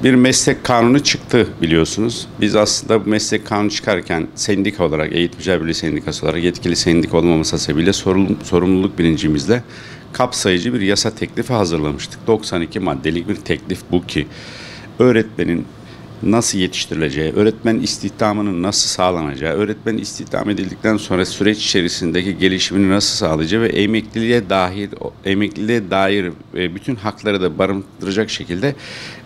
Bir meslek kanunu çıktı biliyorsunuz. Biz aslında bu meslek kanunu çıkarken sendika olarak, Eğitimciler Birliği Sendikası olarak yetkili sendika olmaması hasebiyle sorumluluk bilincimizle kapsayıcı bir yasa teklifi hazırlamıştık. 92 maddelik bir teklif bu ki öğretmenin nasıl yetiştirileceği, öğretmen istihdamının nasıl sağlanacağı, öğretmen istihdam edildikten sonra süreç içerisindeki gelişimini nasıl sağlayacağı ve emekliliğe dair bütün hakları da barındıracak şekilde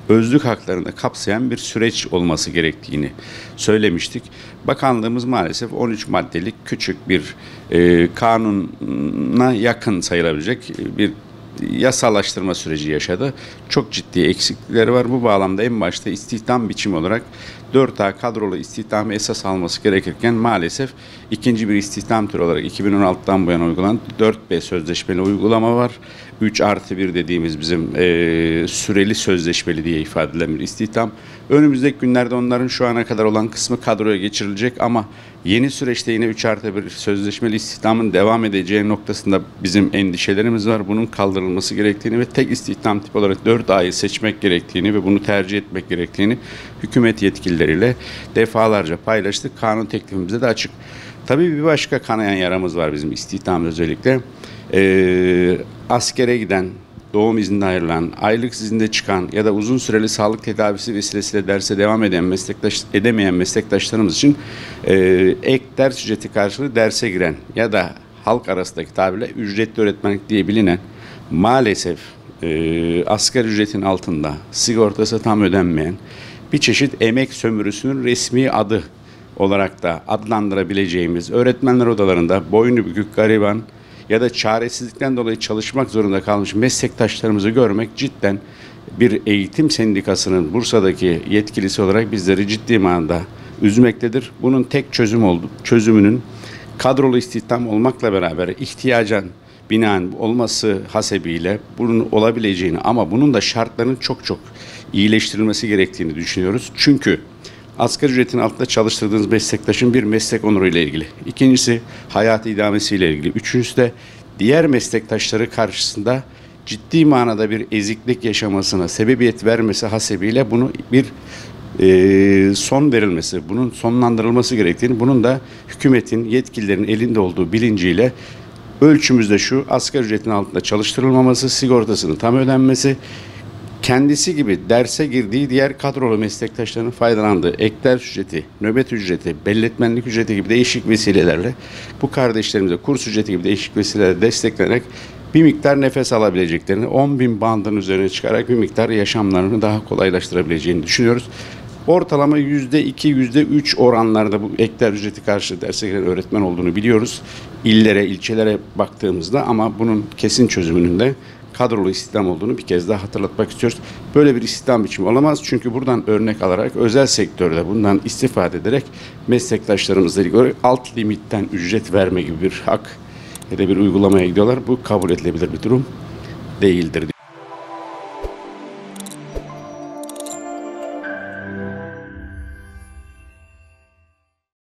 özlük haklarını da kapsayan bir süreç olması gerektiğini söylemiştik. Bakanlığımız maalesef 13 maddelik küçük bir kanuna yakın sayılabilecek bir yasallaştırma süreci yaşadı. Çok ciddi eksiklikleri var. Bu bağlamda en başta istihdam biçimi olarak 4A kadrolu istihdamı esas alması gerekirken maalesef ikinci bir istihdam türü olarak 2016'dan bu yana uygulanan 4B sözleşmeli uygulama var. 3+1 dediğimiz bizim süreli sözleşmeli diye ifade edilen bir istihdam. Önümüzdeki günlerde onların şu ana kadar olan kısmı kadroya geçirilecek ama yeni süreçte yine 3+1 sözleşmeli istihdamın devam edeceği noktasında bizim endişelerimiz var. Bunun kaldırılması gerektiğini ve tek istihdam tipi olarak 4A'yı seçmek gerektiğini ve bunu tercih etmek gerektiğini hükümet yetkilileriyle defalarca paylaştık. Kanun teklifimizde de açık. Tabii bir başka kanayan yaramız var bizim istihdam özellikle. Askere giden, doğum izninde ayrılan, aylık izinde çıkan ya da uzun süreli sağlık tedavisi vesilesiyle derse devam edemeyen meslektaşlarımız için ek ders ücreti karşılığı derse giren ya da halk arasındaki tabirle ücretli öğretmenlik diye bilinen maalesef asgari ücretin altında sigortası tam ödenmeyen bir çeşit emek sömürüsünün resmi adı olarak da adlandırabileceğimiz öğretmenler odalarında boynu bükük gariban ya da çaresizlikten dolayı çalışmak zorunda kalmış meslektaşlarımızı görmek cidden bir eğitim sendikasının Bursa'daki yetkilisi olarak bizleri ciddi manada üzmektedir. Bunun tek çözümünün kadrolu istihdam olmakla beraber ihtiyacan binaen olması hasebiyle bunun olabileceğini ama bunun da şartlarının çok iyileştirilmesi gerektiğini düşünüyoruz. Çünkü asgari ücretin altında çalıştırdığınız meslektaşın bir meslek onuru ile ilgili. İkincisi hayat idamesiyle ilgili. Üçüncüsü de diğer meslektaşları karşısında ciddi manada bir eziklik yaşamasına sebebiyet vermesi hasebiyle bunu bir son verilmesi, bunun sonlandırılması gerektiğini, bunun da hükümetin, yetkililerin elinde olduğu bilinciyle ölçümüz de şu: asgari ücretin altında çalıştırılmaması, sigortasının tam ödenmesi, kendisi gibi derse girdiği diğer kadrolu meslektaşlarının faydalandığı ek ders ücreti, nöbet ücreti, belletmenlik ücreti gibi değişik vesilelerle bu kardeşlerimize kurs ücreti gibi değişik vesilelerle desteklenerek bir miktar nefes alabileceklerini, 10.000 bandın üzerine çıkarak bir miktar yaşamlarını daha kolaylaştırabileceğini düşünüyoruz. Ortalama %2, %3 oranlarda bu ek ders ücreti karşı derse giren öğretmen olduğunu biliyoruz. İllere, ilçelere baktığımızda ama bunun kesin çözümünün de kadrolu istihdam olduğunu bir kez daha hatırlatmak istiyoruz. Böyle bir istihdam biçimi olamaz. Çünkü buradan örnek alarak özel sektörde bundan istifade ederek meslektaşlarımızla ilgili alt limitten ücret verme gibi bir hak ya da bir uygulamaya gidiyorlar. Bu kabul edilebilir bir durum değildir diyor.